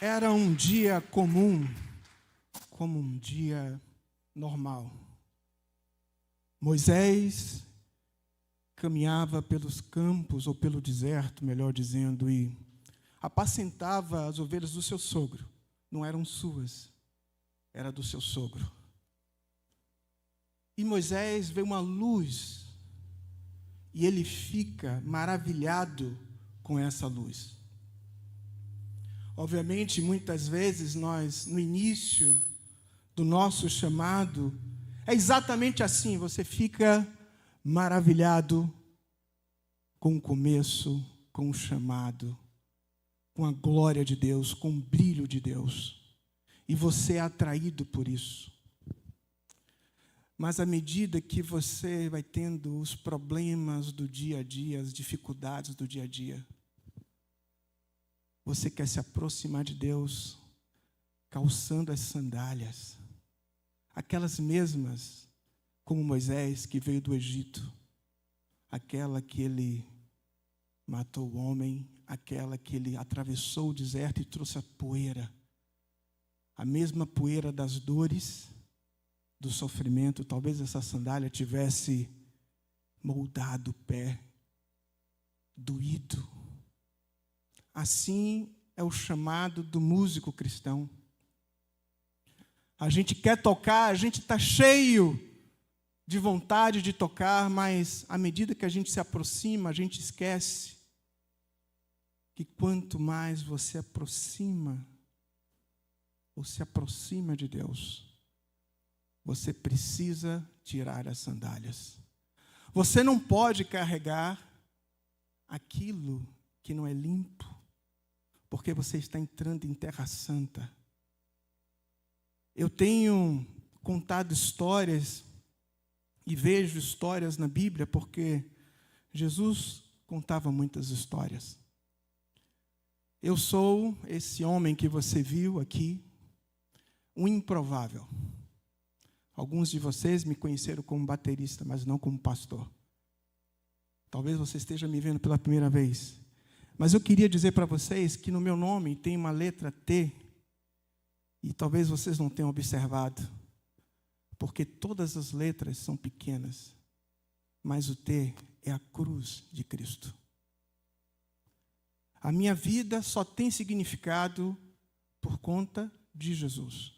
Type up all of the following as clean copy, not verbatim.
Era um dia comum, como um dia normal. Moisés caminhava pelos campos, ou pelo deserto, melhor dizendo, e apacentava as ovelhas do seu sogro. Não eram suas, era do seu sogro. E Moisés vê uma luz, e ele fica maravilhado com essa luz. Obviamente, muitas vezes nós, no início do nosso chamado, é exatamente assim, você fica maravilhado com o começo, com o chamado, com a glória de Deus, com o brilho de Deus. E você é atraído por isso. Mas à medida que você vai tendo os problemas do dia a dia, as dificuldades do dia a dia, você quer se aproximar de Deus calçando as sandálias, aquelas mesmas como Moisés que veio do Egito, aquela que ele matou o homem, aquela que ele atravessou o deserto e trouxe a poeira, a mesma poeira das dores, do sofrimento. Talvez essa sandália tivesse moldado o pé, doído. Assim é o chamado do músico cristão. A gente quer tocar, a gente está cheio de vontade de tocar, mas à medida que a gente se aproxima, a gente esquece que quanto mais você aproxima, ou se aproxima de Deus, você precisa tirar as sandálias. Você não pode carregar aquilo que não é limpo, porque você está entrando em terra santa. Eu tenho contado histórias e vejo histórias na Bíblia, porque Jesus contava muitas histórias. Eu sou esse homem que você viu aqui, um improvável. Alguns de vocês me conheceram como baterista, mas não como pastor. Talvez você esteja me vendo pela primeira vez. Mas eu queria dizer para vocês que no meu nome tem uma letra T, e talvez vocês não tenham observado, porque todas as letras são pequenas, mas o T é a cruz de Cristo. A minha vida só tem significado por conta de Jesus.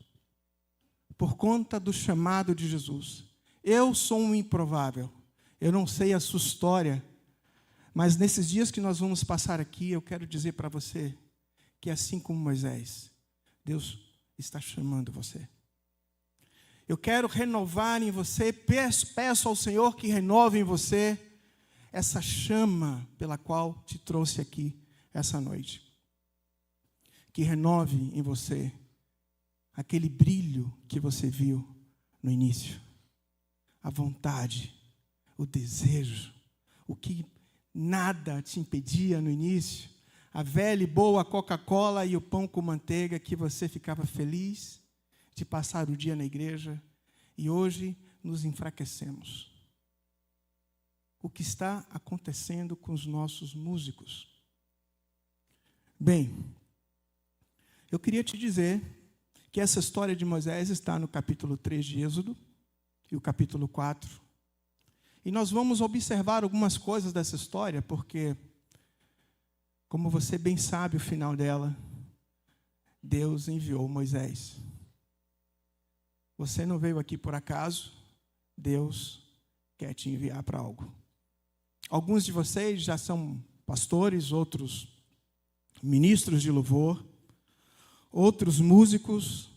Por conta do chamado de Jesus. Eu sou um improvável. Eu não sei a sua história, mas nesses dias que nós vamos passar aqui, eu quero dizer para você que assim como Moisés, Deus está chamando você. Eu quero renovar em você, peço ao Senhor que renove em você essa chama pela qual te trouxe aqui essa noite. Que renove em você aquele brilho que você viu no início. A vontade, o desejo, o que nada te impedia no início. A velha e boa Coca-Cola e o pão com manteiga que você ficava feliz de passar o dia na igreja. E hoje nos enfraquecemos. O que está acontecendo com os nossos músicos? Bem, eu queria te dizer que essa história de Moisés está no capítulo 3 de Êxodo e o capítulo 4. E nós vamos observar algumas coisas dessa história, porque, como você bem sabe o final dela, Deus enviou Moisés. Você não veio aqui por acaso, Deus quer te enviar para algo. Alguns de vocês já são pastores, outros ministros de louvor, outros músicos,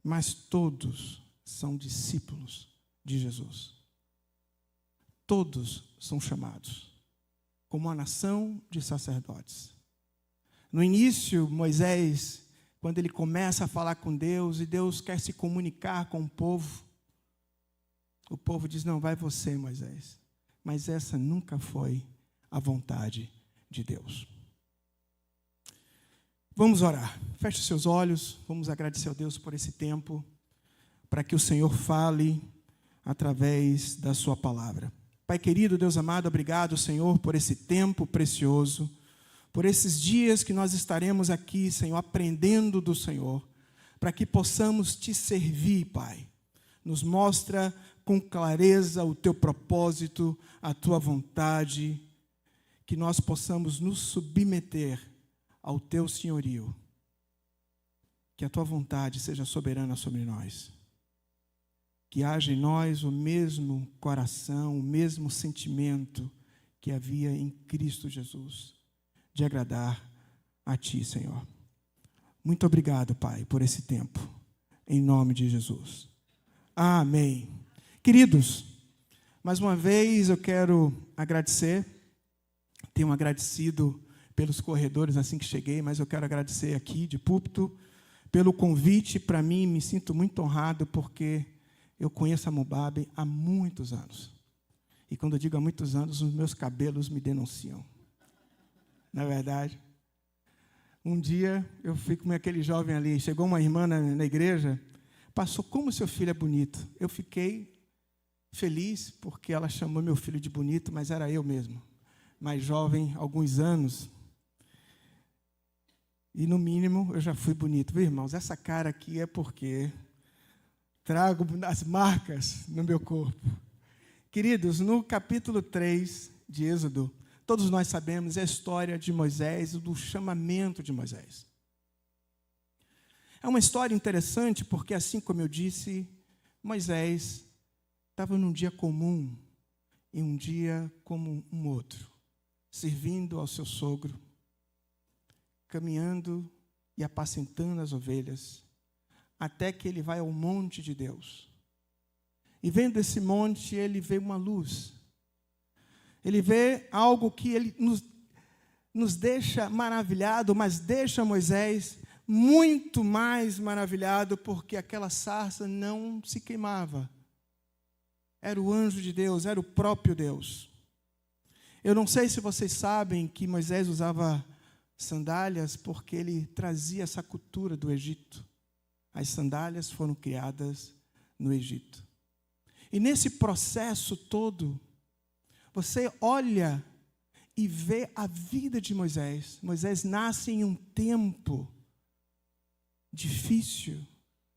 mas todos são discípulos de Jesus. Todos são chamados como uma nação de sacerdotes. No início, Moisés, quando ele começa a falar com Deus, e Deus quer se comunicar com o povo diz, não, vai você, Moisés. Mas essa nunca foi a vontade de Deus. Vamos orar. Feche seus olhos. Vamos agradecer a Deus por esse tempo, para que o Senhor fale através da sua palavra. Pai querido, Deus amado, obrigado, Senhor, por esse tempo precioso, por esses dias que nós estaremos aqui, Senhor, aprendendo do Senhor, para que possamos te servir, Pai. Nos mostra com clareza o teu propósito, a tua vontade, que nós possamos nos submeter ao teu senhorio. Que a tua vontade seja soberana sobre nós. Que haja em nós o mesmo coração, o mesmo sentimento que havia em Cristo Jesus, de agradar a ti, Senhor. Muito obrigado, Pai, por esse tempo, em nome de Jesus. Amém. Queridos, mais uma vez eu quero agradecer, tenho agradecido pelos corredores assim que cheguei, mas eu quero agradecer aqui de púlpito pelo convite. Para mim, me sinto muito honrado porque eu conheço a Mubabe há muitos anos. E quando eu digo há muitos anos, os meus cabelos me denunciam. Não é verdade? Um dia eu fui com aquele jovem ali, chegou uma irmã na igreja, passou, como seu filho é bonito. Eu fiquei feliz porque ela chamou meu filho de bonito, mas era eu mesmo, mais jovem, alguns anos. E no mínimo eu já fui bonito. Viu, irmãos, essa cara aqui é porque trago as marcas no meu corpo. Queridos, no capítulo 3 de Êxodo, todos nós sabemos a história de Moisés, do chamamento de Moisés. É uma história interessante porque, assim como eu disse, Moisés estava num dia comum, em um dia como um outro, servindo ao seu sogro, caminhando e apacentando as ovelhas, até que ele vai ao monte de Deus. E vendo esse monte, ele vê uma luz. Ele vê algo que ele nos deixa maravilhado, mas deixa Moisés muito mais maravilhado, porque aquela sarça não se queimava. Era o anjo de Deus, era o próprio Deus. Eu não sei se vocês sabem que Moisés usava sandálias porque ele trazia essa cultura do Egito. As sandálias foram criadas no Egito. E nesse processo todo, você olha e vê a vida de Moisés. Moisés nasce em um tempo difícil.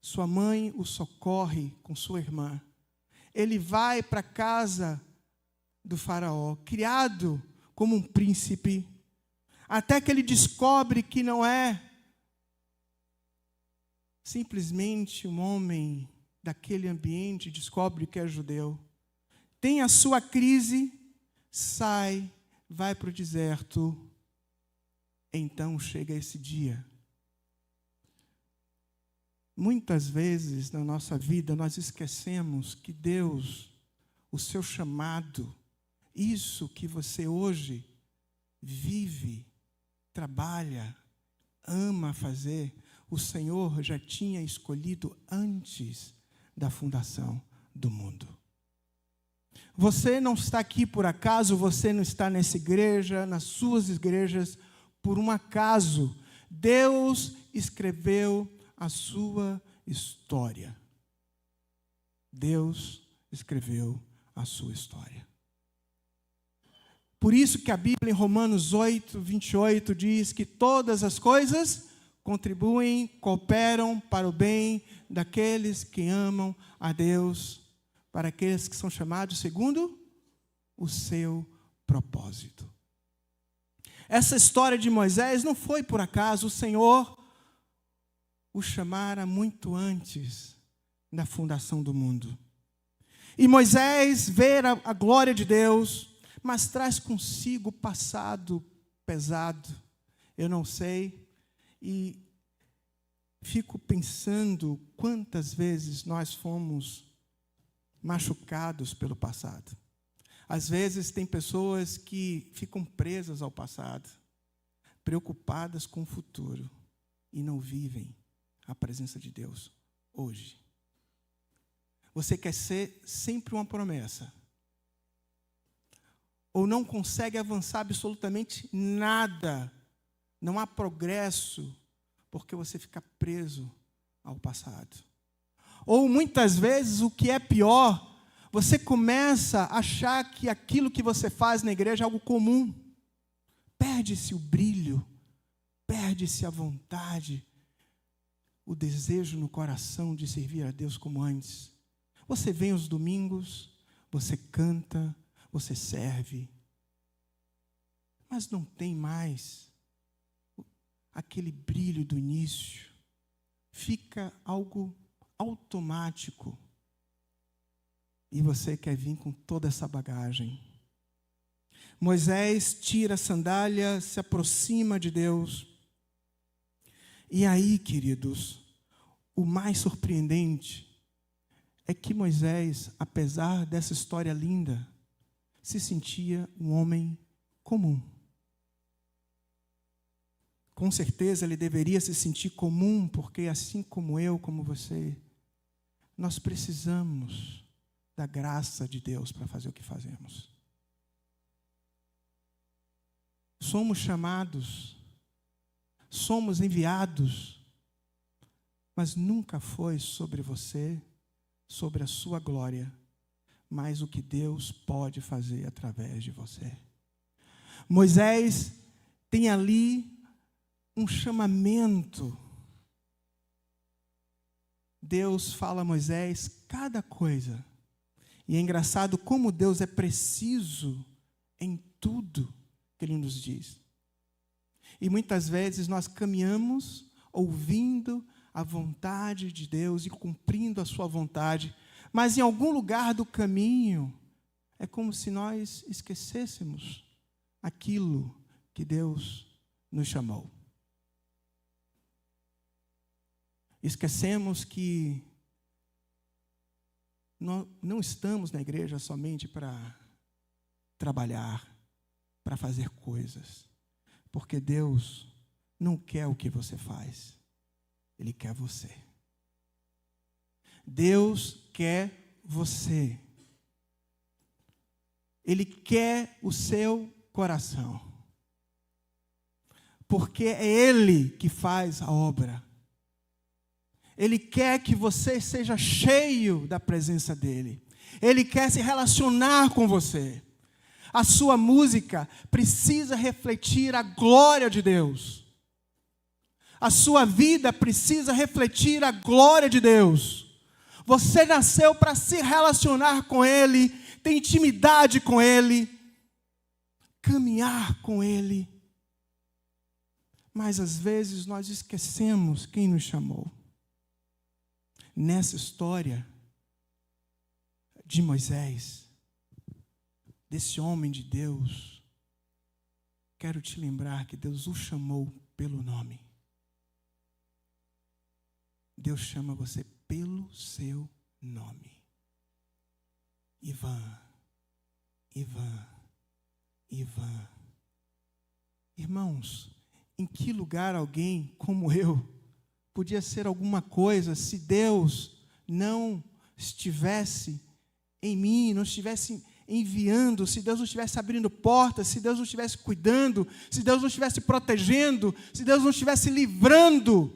Sua mãe o socorre com sua irmã. Ele vai para a casa do faraó, criado como um príncipe, até que ele descobre que não é simplesmente um homem daquele ambiente, descobre que é judeu. Tem a sua crise, sai, vai para o deserto. Então chega esse dia. Muitas vezes na nossa vida nós esquecemos que Deus, o seu chamado, isso que você hoje vive, trabalha, ama fazer, o Senhor já tinha escolhido antes da fundação do mundo. Você não está aqui por acaso, você não está nessa igreja, nas suas igrejas, por um acaso. Deus escreveu a sua história. Deus escreveu a sua história. Por isso que a Bíblia, em Romanos 8, 28, diz que todas as coisas contribuem, cooperam para o bem daqueles que amam a Deus, para aqueles que são chamados segundo o seu propósito. Essa história de Moisés não foi por acaso. O Senhor o chamara muito antes da fundação do mundo. E Moisés vê a glória de Deus, mas traz consigo o passado pesado. Eu não sei, e fico pensando quantas vezes nós fomos machucados pelo passado. Às vezes tem pessoas que ficam presas ao passado, preocupadas com o futuro, e não vivem a presença de Deus hoje. Você quer ser sempre uma promessa, ou não consegue avançar absolutamente nada, não há progresso, porque você fica preso ao passado. Ou muitas vezes, o que é pior, você começa a achar que aquilo que você faz na igreja é algo comum. Perde-se o brilho, perde-se a vontade, o desejo no coração de servir a Deus como antes. Você vem aos domingos, você canta, você serve, mas não tem mais aquele brilho do início. Fica algo automático. E você quer vir com toda essa bagagem. Moisés tira a sandália, se aproxima de Deus. E aí, queridos, o mais surpreendente é que Moisés, apesar dessa história linda, se sentia um homem comum. Com certeza ele deveria se sentir comum, porque assim como eu, como você, nós precisamos da graça de Deus para fazer o que fazemos. Somos chamados, somos enviados, mas nunca foi sobre você, sobre a sua glória, mas o que Deus pode fazer através de você. Moisés tem ali um chamamento. Deus fala a Moisés cada coisa. E é engraçado como Deus é preciso em tudo que Ele nos diz. E muitas vezes nós caminhamos ouvindo a vontade de Deus e cumprindo a sua vontade, mas em algum lugar do caminho é como se nós esquecêssemos aquilo que Deus nos chamou. Esquecemos que não estamos na igreja somente para trabalhar, para fazer coisas, porque Deus não quer o que você faz, Ele quer você. Deus quer você. Ele quer o seu coração, porque é Ele que faz a obra. Ele quer que você seja cheio da presença dEle. Ele quer se relacionar com você. A sua música precisa refletir a glória de Deus. A sua vida precisa refletir a glória de Deus. Você nasceu para se relacionar com Ele, ter intimidade com Ele, caminhar com Ele. Mas às vezes nós esquecemos quem nos chamou. Nessa história de Moisés, desse homem de Deus, quero te lembrar que Deus o chamou pelo nome. Deus chama você pelo seu nome. Ivan, Ivan, Ivan. Irmãos, em que lugar alguém como eu podia ser alguma coisa se Deus não estivesse em mim, não estivesse enviando, se Deus não estivesse abrindo portas, se Deus não estivesse cuidando, se Deus não estivesse protegendo, se Deus não estivesse livrando?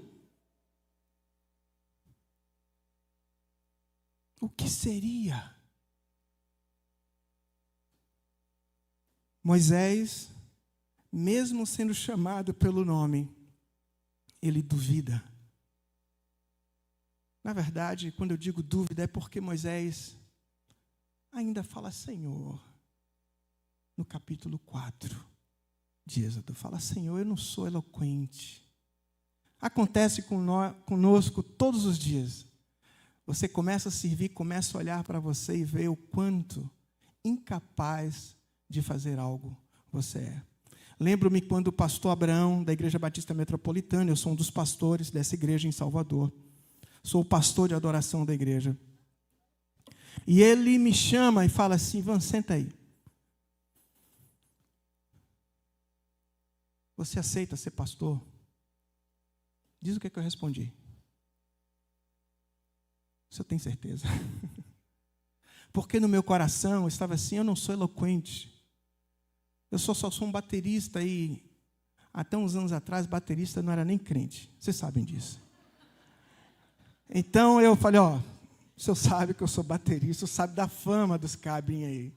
O que seria? Moisés, mesmo sendo chamado pelo nome, ele duvida. Na verdade, quando eu digo dúvida, é porque Moisés ainda fala Senhor. No capítulo 4 de Êxodo, fala Senhor, eu não sou eloquente. Acontece conosco todos os dias. Você começa a servir, começa a olhar para você e ver o quanto incapaz de fazer algo você é. Lembro-me quando o pastor Abraão, da Igreja Batista Metropolitana, eu sou um dos pastores dessa igreja em Salvador. Sou o pastor de adoração da igreja. E ele me chama e fala assim, Ivan, senta aí. Você aceita ser pastor? Diz o que eu respondi. O senhor tem certeza? Porque no meu coração eu estava assim, eu não sou eloquente. Eu só sou um baterista e até uns anos atrás, baterista não era nem crente. Vocês sabem disso. Então eu falei, o senhor sabe que eu sou baterista, o senhor sabe da fama dos cabrinhos aí.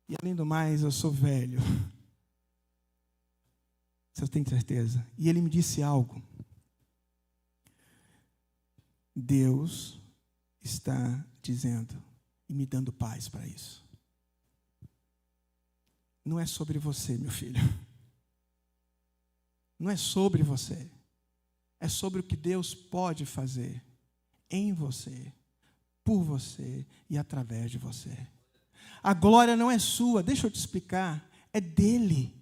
E além do mais, eu sou velho. Você tem certeza? E ele me disse algo. Deus está dizendo e me dando paz para isso. Não é sobre você, meu filho. Não é sobre você. É sobre o que Deus pode fazer em você, por você e através de você. A glória não é sua, deixa eu te explicar, é dele.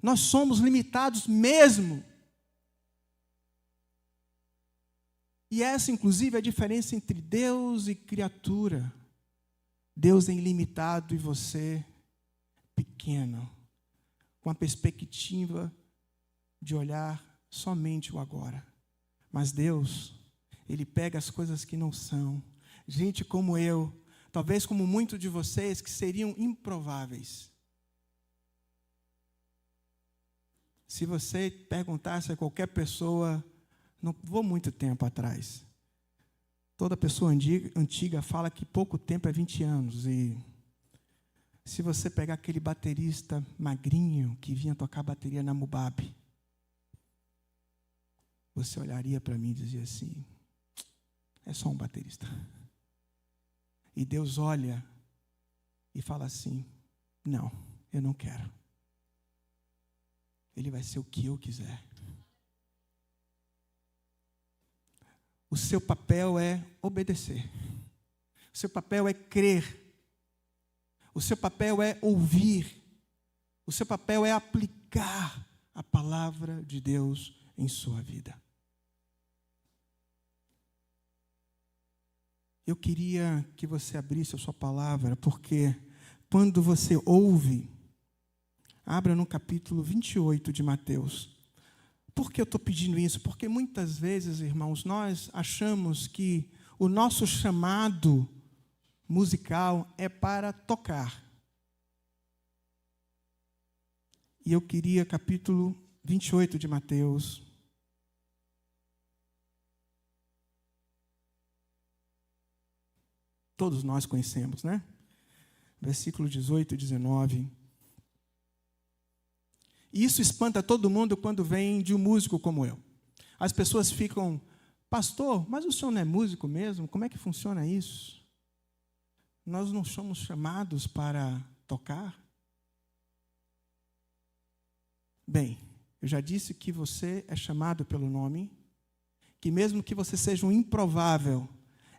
Nós somos limitados mesmo. E essa, inclusive, é a diferença entre Deus e criatura. Deus é ilimitado e você pequeno, com a perspectiva de olhar somente o agora. Mas Deus, Ele pega as coisas que não são. Gente como eu, talvez como muitos de vocês, que seriam improváveis. Se você perguntasse a qualquer pessoa, não vou muito tempo atrás, toda pessoa antiga fala que pouco tempo é 20 anos. E se você pegar aquele baterista magrinho que vinha tocar bateria na Mubabe, você olharia para mim e dizia assim, é só um baterista. E Deus olha e fala assim, não, eu não quero. Ele vai ser o que eu quiser. O seu papel é obedecer. O seu papel é crer. O seu papel é ouvir. O seu papel é aplicar a palavra de Deus em sua vida. Eu queria que você abrisse a sua palavra, porque quando você ouve, abra no capítulo 28 de Mateus. Por que eu estou pedindo isso? Porque muitas vezes, irmãos, nós achamos que o nosso chamado musical é para tocar. E eu queria, capítulo 28 de Mateus. Todos nós conhecemos, né? Versículo 18 e 19. E isso espanta todo mundo quando vem de um músico como eu. As pessoas ficam, pastor, mas o senhor não é músico mesmo? Como é que funciona isso? Nós não somos chamados para tocar? Bem, eu já disse que você é chamado pelo nome, que mesmo que você seja um improvável,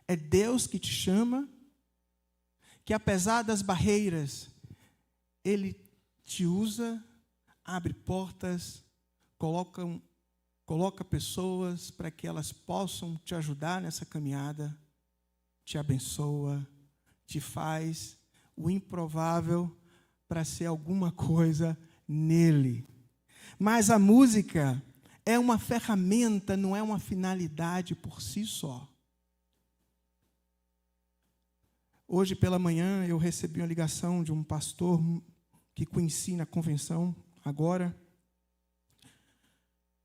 é Deus que te chama, que apesar das barreiras, Ele te usa, abre portas, coloca pessoas para que elas possam te ajudar nessa caminhada, te abençoa, te faz o improvável para ser alguma coisa nele. Mas a música é uma ferramenta, não é uma finalidade por si só. Hoje pela manhã eu recebi uma ligação de um pastor que conheci na convenção, agora,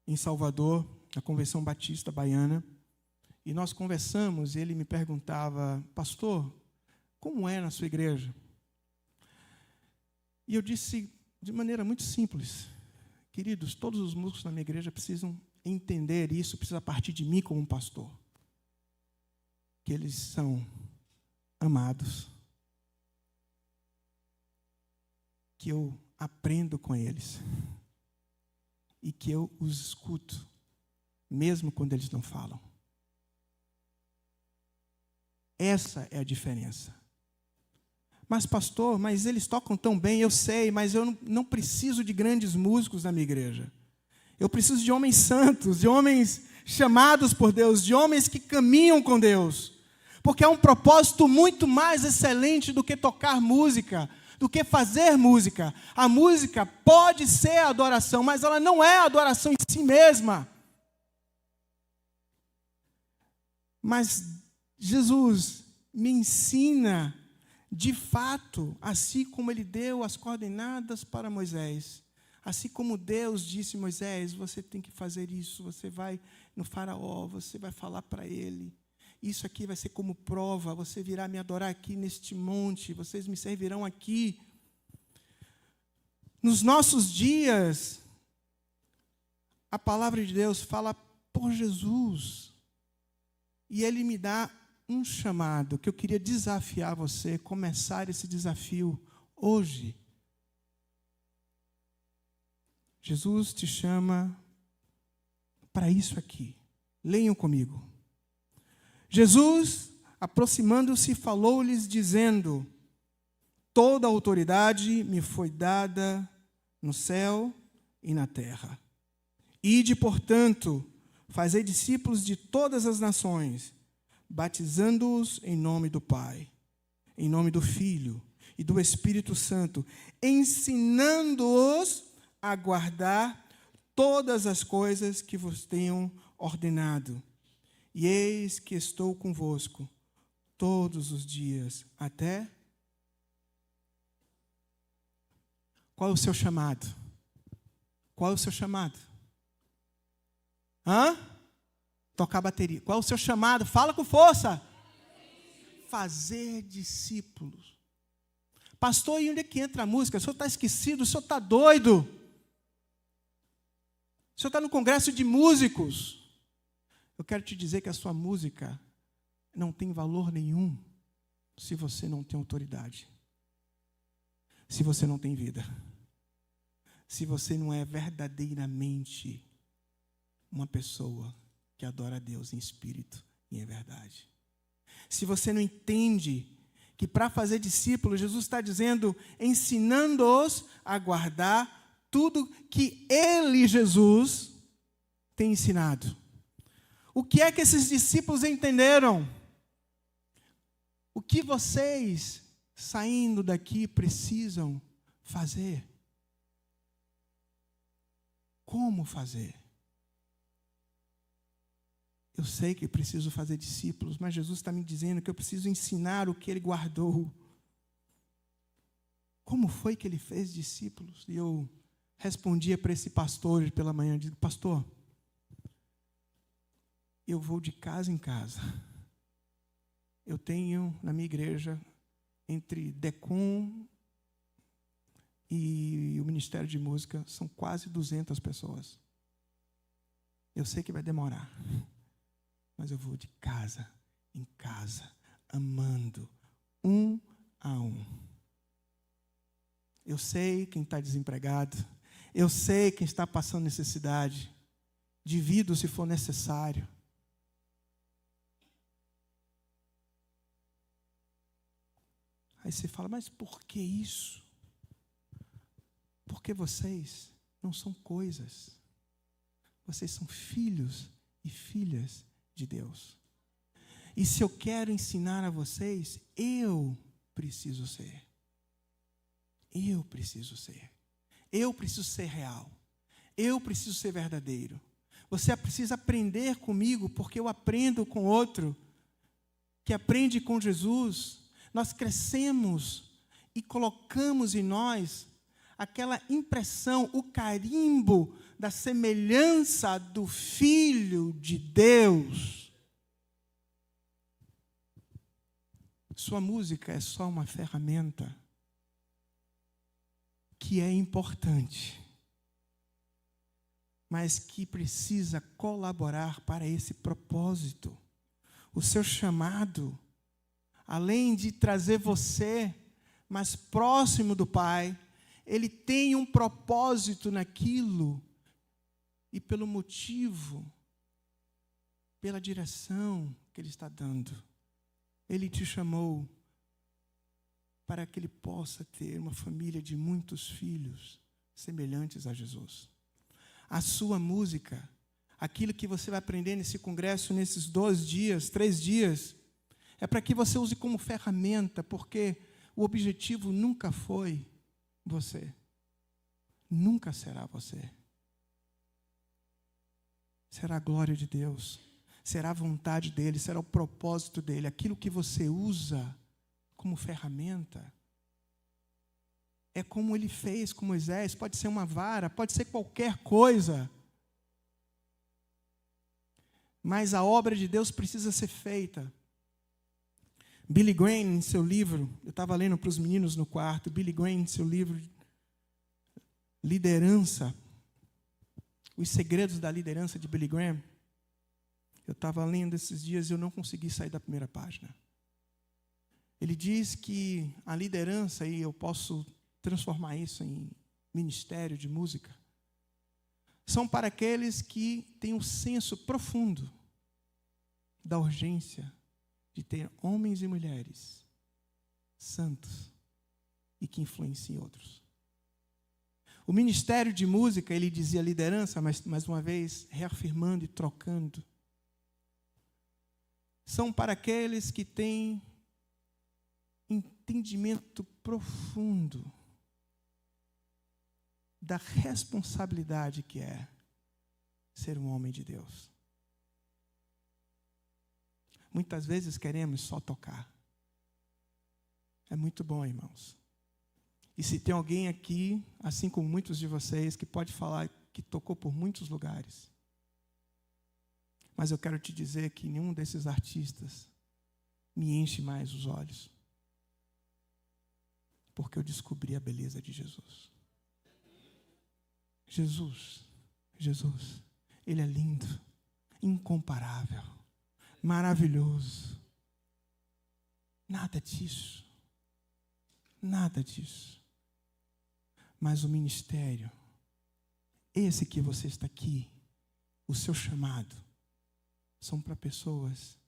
em Salvador, na Convenção Batista Baiana, e nós conversamos e ele me perguntava, pastor, como é na sua igreja? E eu disse de maneira muito simples, queridos, todos os músicos na minha igreja precisam entender isso, precisa partir de mim como um pastor, que eles são amados, que eu aprendo com eles e que eu os escuto, mesmo quando eles não falam. Essa é a diferença. Mas pastor, mas eles tocam tão bem, eu sei, mas eu não preciso de grandes músicos na minha igreja. Eu preciso de homens santos, de homens chamados por Deus, de homens que caminham com Deus. Porque é um propósito muito mais excelente do que tocar música, do que fazer música. A música pode ser adoração, mas ela não é adoração em si mesma. Mas Jesus me ensina, de fato, assim como Ele deu as coordenadas para Moisés, assim como Deus disse a Moisés, você tem que fazer isso, você vai no faraó, você vai falar para ele. Isso aqui vai ser como prova, você virá me adorar aqui neste monte, vocês me servirão aqui. Nos nossos dias, a palavra de Deus fala por Jesus. E Ele me dá um chamado, que eu queria desafiar você, começar esse desafio hoje. Jesus te chama para isso aqui. Leiam comigo. Jesus, aproximando-se, falou-lhes, dizendo: toda a autoridade me foi dada no céu e na terra. Ide, portanto, fazei discípulos de todas as nações, batizando-os em nome do Pai, em nome do Filho e do Espírito Santo, ensinando-os a guardar todas as coisas que vos tenho ordenado. E eis que estou convosco todos os dias, até... Qual é o seu chamado? Qual é o seu chamado? Tocar bateria. Qual é o seu chamado? Fala com força. Fazer discípulos. Pastor, e onde é que entra a música? O senhor está esquecido? O senhor está doido? O senhor está no congresso de músicos? Eu quero te dizer que a sua música não tem valor nenhum se você não tem autoridade. Se você não tem vida. Se você não é verdadeiramente uma pessoa que adora a Deus em espírito e em verdade. Se você não entende que para fazer discípulos, Jesus está dizendo, ensinando-os a guardar tudo que Ele, Jesus, tem ensinado. O que é que esses discípulos entenderam? O que vocês, saindo daqui, precisam fazer? Como fazer? Eu sei que preciso fazer discípulos, mas Jesus está me dizendo que eu preciso ensinar o que Ele guardou. Como foi que Ele fez discípulos? E eu respondia para esse pastor pela manhã, dizendo: pastor, eu vou de casa em casa. Eu tenho na minha igreja, entre Decum e o Ministério de Música, são quase 200 pessoas. Eu sei que vai demorar, mas eu vou de casa em casa, amando, um a um. Eu sei quem está desempregado, eu sei quem está passando necessidade, divido se for necessário. Aí você fala, mas por que isso? Porque vocês não são coisas. Vocês são filhos e filhas de Deus. E se eu quero ensinar a vocês, eu preciso ser. Eu preciso ser. Eu preciso ser real. Eu preciso ser verdadeiro. Você precisa aprender comigo, porque eu aprendo com outro que aprende com Jesus. Nós crescemos e colocamos em nós aquela impressão, o carimbo da semelhança do Filho de Deus. Sua música é só uma ferramenta que é importante, mas que precisa colaborar para esse propósito. O seu chamado, além de trazer você mais próximo do Pai, ele tem um propósito naquilo, e pelo motivo, pela direção que Ele está dando. Ele te chamou para que Ele possa ter uma família de muitos filhos semelhantes a Jesus. A sua música, aquilo que você vai aprender nesse congresso, nesses 2 dias, 3 dias, é para que você use como ferramenta, porque o objetivo nunca foi você. Nunca será você. Será a glória de Deus. Será a vontade dEle, será o propósito dEle. Aquilo que você usa como ferramenta é como Ele fez com Moisés. Pode ser uma vara, pode ser qualquer coisa. mas a obra de Deus precisa ser feita. Billy Graham, em seu livro, eu estava lendo para os meninos no quarto, Billy Graham, em seu livro Liderança, Os Segredos da Liderança de Billy Graham, eu estava lendo esses dias e eu não consegui sair da primeira página. Ele diz que a liderança, e eu posso transformar isso em ministério de música, são para aqueles que têm um senso profundo da urgência de ter homens e mulheres santos e que influenciem outros. O ministério de música, ele dizia liderança, mas mais uma vez reafirmando e trocando, são para aqueles que têm entendimento profundo da responsabilidade que é ser um homem de Deus. Muitas vezes queremos só tocar. É muito bom, irmãos. E se tem alguém aqui, assim como muitos de vocês, que pode falar que tocou por muitos lugares, mas eu quero te dizer que nenhum desses artistas me enche mais os olhos, porque eu descobri a beleza de Jesus. Jesus, Ele é lindo, incomparável, maravilhoso. Nada disso. Mas o ministério, esse que você está aqui, o seu chamado, são para pessoas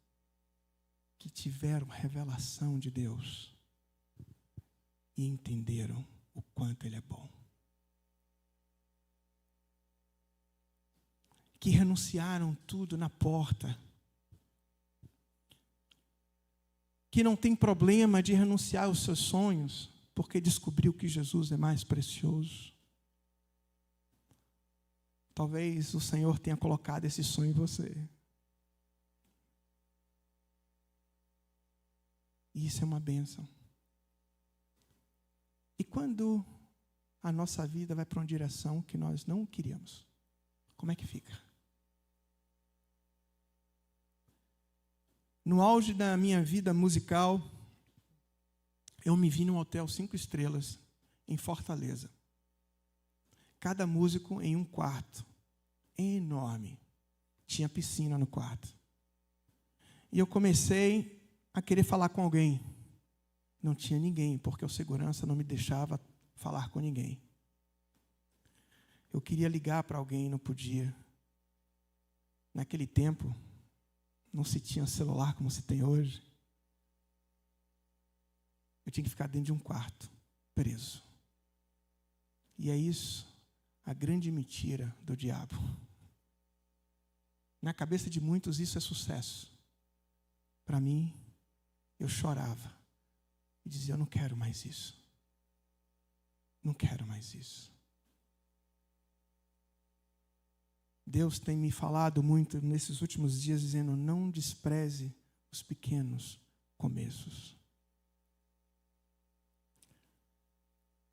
que tiveram revelação de Deus e entenderam o quanto Ele é bom. Que renunciaram tudo na porta. Que não tem problema de renunciar aos seus sonhos, porque descobriu que Jesus é mais precioso. Talvez o Senhor tenha colocado esse sonho em você. E isso é uma bênção. E quando a nossa vida vai para uma direção que nós não queríamos, como é que fica? No auge da minha vida musical, eu me vi num hotel 5 estrelas, em Fortaleza. Cada músico em um quarto, enorme. Tinha piscina no quarto. E eu comecei a querer falar com alguém. Não tinha ninguém, porque o segurança não me deixava falar com ninguém. Eu queria ligar para alguém, não podia. Naquele tempo, não se tinha celular como se tem hoje. Eu tinha que ficar dentro de um quarto, preso. E é isso, a grande mentira do diabo. Na cabeça de muitos isso é sucesso. Para mim, eu chorava e dizia, eu não quero mais isso. Não quero mais isso. Deus tem me falado muito nesses últimos dias, dizendo, não despreze os pequenos começos.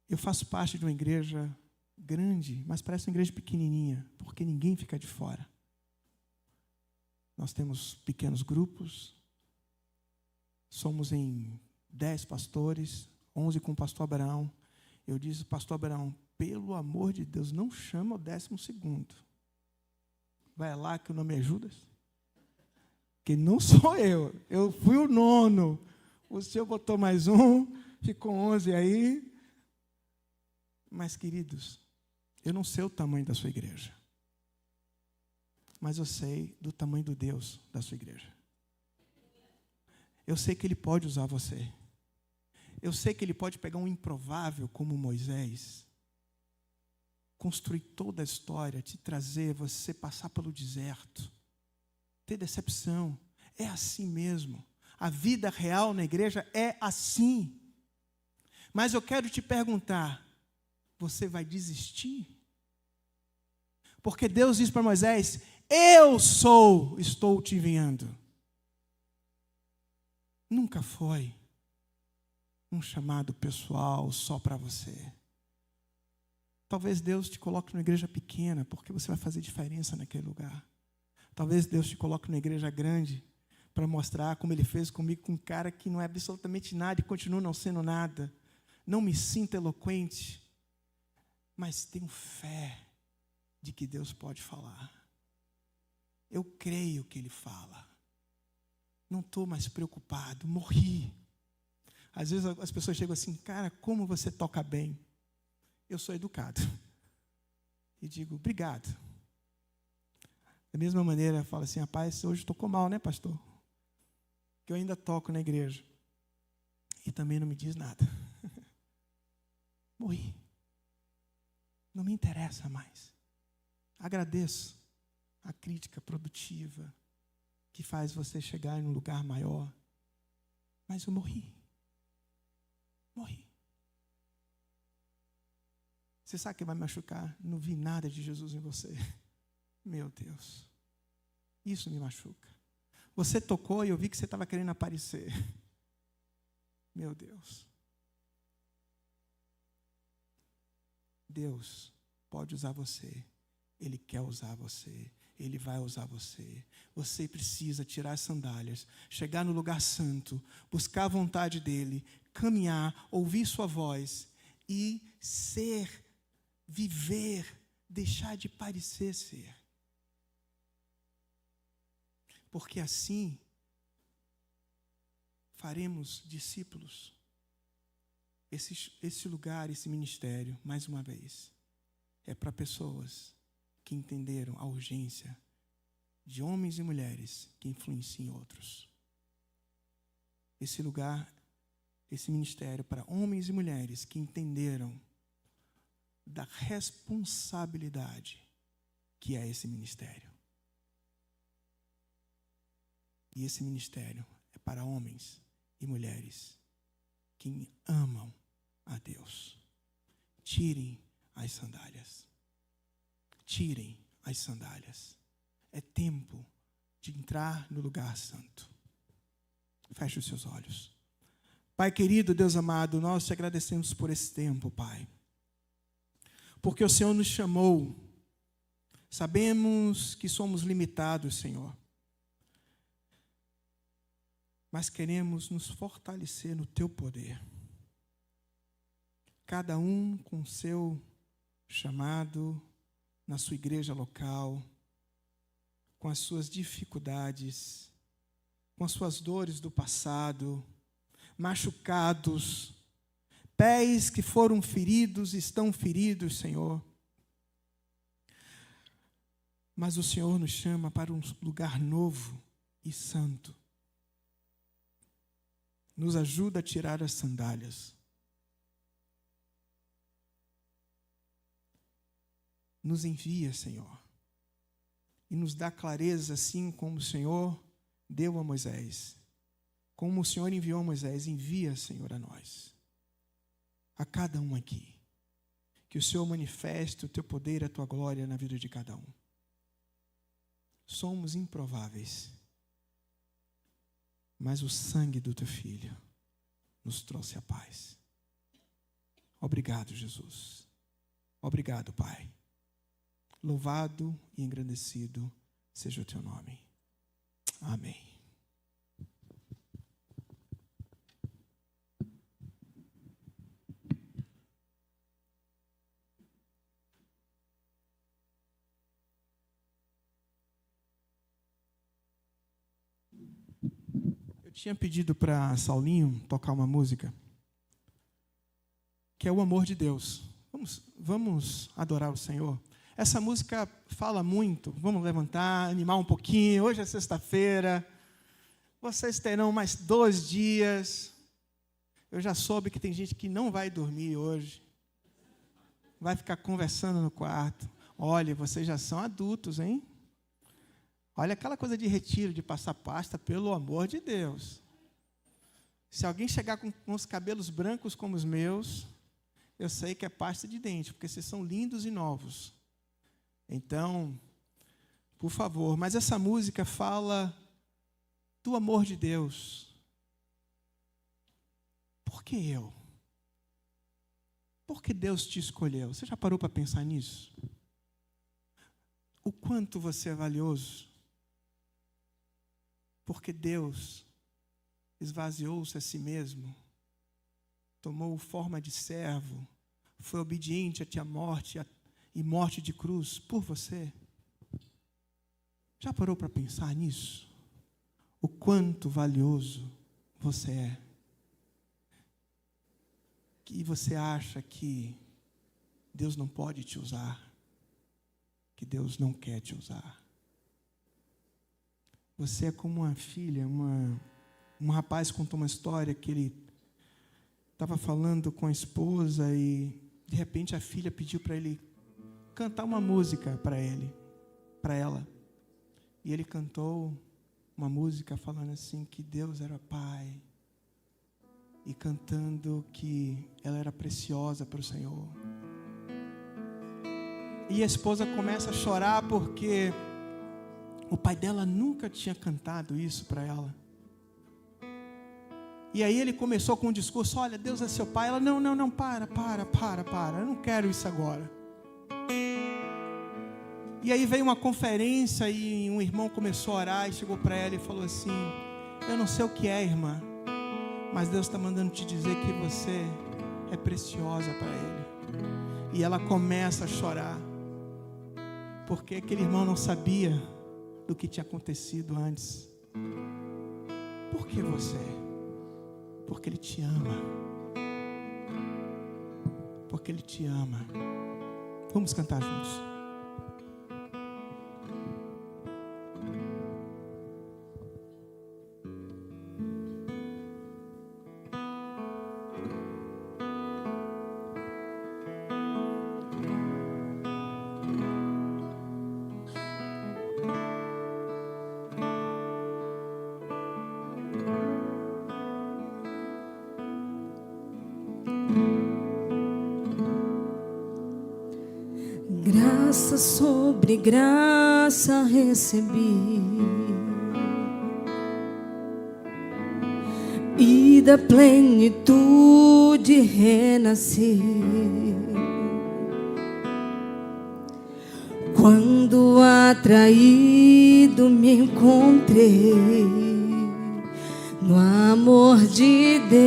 Eu faço parte de uma igreja grande, mas parece uma igreja pequenininha, porque ninguém fica de fora. Nós temos pequenos grupos, somos em 10 pastores, 11 com o pastor Abraão. Eu disse, pastor Abraão, pelo amor de Deus, não chama o 12º. Vai lá que o nome é Judas. Que não sou eu. Eu fui o 9. O senhor botou mais um, ficou 11 aí. Mas, queridos, eu não sei o tamanho da sua igreja. Mas eu sei do tamanho do Deus da sua igreja. Eu sei que Ele pode usar você. Eu sei que Ele pode pegar um improvável como Moisés, construir toda a história, te trazer, você passar pelo deserto, ter decepção. É assim mesmo. A vida real na igreja é assim. Mas eu quero te perguntar, você vai desistir? Porque Deus diz para Moisés, estou te enviando. Nunca foi um chamado pessoal só para você. Talvez Deus te coloque numa igreja pequena, porque você vai fazer diferença naquele lugar. Talvez Deus te coloque numa igreja grande para mostrar como Ele fez comigo com um cara que não é absolutamente nada e continua não sendo nada. Não me sinto eloquente, mas tenho fé de que Deus pode falar. Eu creio que Ele fala. Não estou mais preocupado, morri. Às vezes as pessoas chegam assim, cara, como você toca bem. Eu sou educado. E digo, obrigado. Da mesma maneira, falo assim, rapaz, hoje tocou mal, né, pastor? Que eu ainda toco na igreja. E também não me diz nada. Morri. Não me interessa mais. Agradeço a crítica produtiva que faz você chegar em um lugar maior. Mas eu morri. Morri. Você sabe que vai me machucar? Não vi nada de Jesus em você. Meu Deus. Isso me machuca. Você tocou e eu vi que você estava querendo aparecer. Meu Deus. Deus pode usar você. Ele quer usar você. Ele vai usar você. Você precisa tirar as sandálias, chegar no lugar santo, buscar a vontade dEle, caminhar, ouvir sua voz e ser, viver, deixar de parecer ser. Porque assim faremos discípulos. Esse lugar, esse ministério, mais uma vez, é para pessoas que entenderam a urgência de homens e mulheres que influenciam outros. Esse lugar, esse ministério para homens e mulheres que entenderam da responsabilidade que é esse ministério. E esse ministério é para homens e mulheres que amam a Deus. Tirem as sandálias. Tirem as sandálias. É tempo de entrar no lugar santo. Feche os seus olhos. Pai querido, Deus amado, nós te agradecemos por esse tempo, Pai. Porque o Senhor nos chamou. Sabemos que somos limitados, Senhor. Mas queremos nos fortalecer no teu poder. Cada um com o seu chamado, na sua igreja local, com as suas dificuldades, com as suas dores do passado, machucados, pés que foram feridos, estão feridos, Senhor. Mas o Senhor nos chama para um lugar novo e santo. Nos ajuda a tirar as sandálias. Nos envia, Senhor. E nos dá clareza, assim como o Senhor deu a Moisés. Como o Senhor enviou a Moisés, envia, Senhor, a nós. A cada um aqui. Que o Senhor manifeste o teu poder e a tua glória na vida de cada um. Somos improváveis. Mas o sangue do teu Filho nos trouxe a paz. Obrigado, Jesus. Obrigado, Pai. Louvado e engrandecido seja o teu nome. Amém. Tinha pedido para Saulinho tocar uma música, que é o amor de Deus. Vamos adorar o Senhor. Essa música fala muito. Vamos levantar, animar um pouquinho. Hoje é sexta-feira. Vocês terão mais 2 dias. Eu já soube que tem gente que não vai dormir hoje. Vai ficar conversando no quarto. Olha, vocês já são adultos, hein? Olha aquela coisa de retiro, de passar pasta, pelo amor de Deus. Se alguém chegar com os cabelos brancos como os meus, eu sei que é pasta de dente, porque vocês são lindos e novos. Então, por favor, mas essa música fala do amor de Deus. Por que eu? Por que Deus te escolheu? Você já parou para pensar nisso? O quanto você é valioso? Porque Deus esvaziou-se a si mesmo, tomou forma de servo, foi obediente até a morte e morte de cruz por você. Já parou para pensar nisso? O quanto valioso você é? Que você acha que Deus não pode te usar, que Deus não quer te usar. Você é como uma filha, um rapaz contou uma história que ele estava falando com a esposa e de repente a filha pediu para ele cantar uma música para ela. E ele cantou uma música falando assim que Deus era Pai e cantando que ela era preciosa para o Senhor. E a esposa começa a chorar porque o pai dela nunca tinha cantado isso para ela. E aí ele começou com um discurso: olha, Deus é seu pai. Ela, não, para, eu não quero isso agora. E aí veio uma conferência e um irmão começou a orar e chegou para ela e falou assim: eu não sei o que é, irmã, mas Deus está mandando te dizer que você é preciosa para Ele. E ela começa a chorar, porque aquele irmão não sabia do que tinha acontecido antes. Por que você? Porque Ele te ama. Porque Ele te ama. Vamos cantar juntos. Graça sobre graça recebi, e da plenitude renasci. Quando atraído me encontrei no amor de Deus.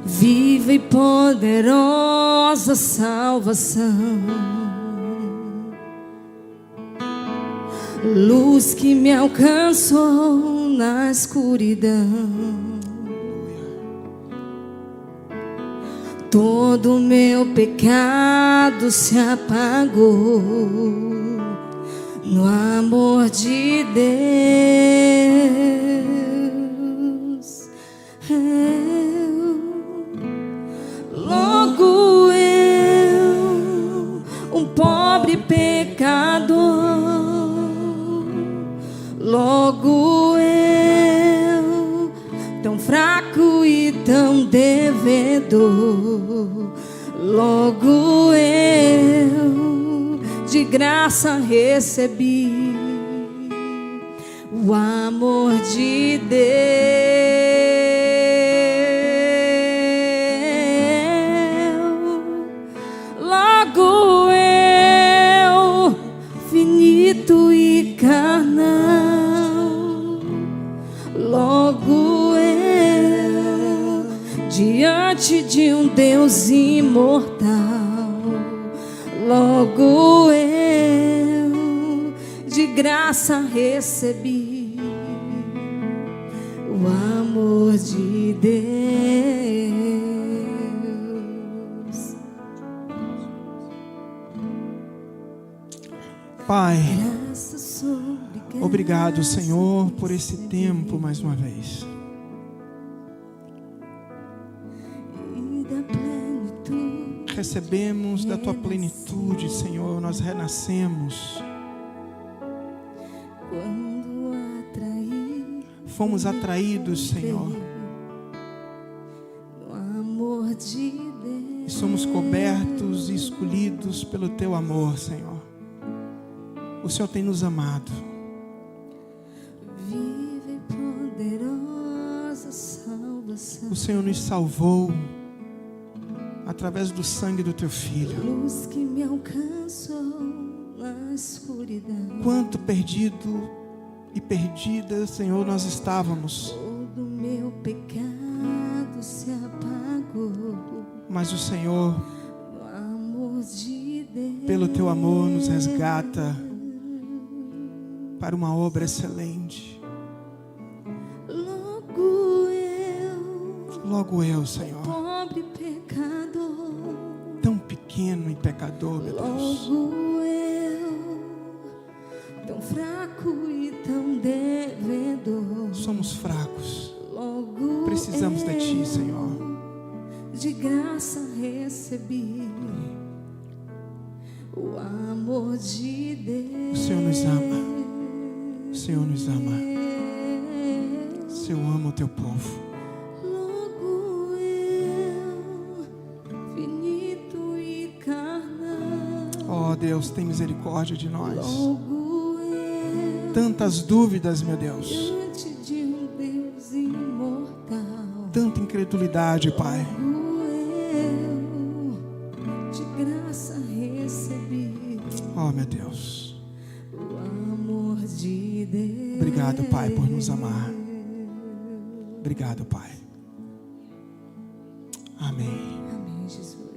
Viva e poderosa salvação, luz que me alcançou na escuridão. Todo meu pecado se apagou no amor de Deus. Logo eu, um pobre pecador, logo eu, tão fraco e tão devedor, logo eu, de graça recebi o amor de Deus. Logo eu, finito e carnal, logo eu, diante de um Deus imortal, logo eu, de graça recebi o amor de Deus. Pai, obrigado, Senhor, por esse tempo mais uma vez. Recebemos da Tua plenitude, Senhor, nós renascemos. Fomos atraídos, Senhor, e somos cobertos e escolhidos pelo Teu amor, Senhor. O Senhor tem nos amado. O Senhor nos salvou através do sangue do teu filho. Luz que me alcançou na escuridão. Quanto perdido e perdida, Senhor, nós estávamos. Todo meu pecado se apagou. Mas o Senhor, No amor de Deus, pelo teu amor, nos resgata para uma obra excelente. Logo eu, Senhor, pobre pecador, tão pequeno e pecador, meu Deus. logo eu, tão fraco e tão devedor. Somos fracos, Logo precisamos de Ti, Senhor. de graça recebi o amor de Deus. O Senhor nos ama, o Senhor nos ama. O Senhor ama o teu povo. Logo eu, finito e carnal. Oh Deus, tem misericórdia de nós. Logo eu, Tantas dúvidas, meu Deus. diante de um Deus imortal. Tanta incredulidade, Pai. Logo eu, de graça recebi Oh, meu Deus. o amor de Deus. Obrigado, Pai, por nos amar. Obrigado, Pai. Amém. Amém, Jesus.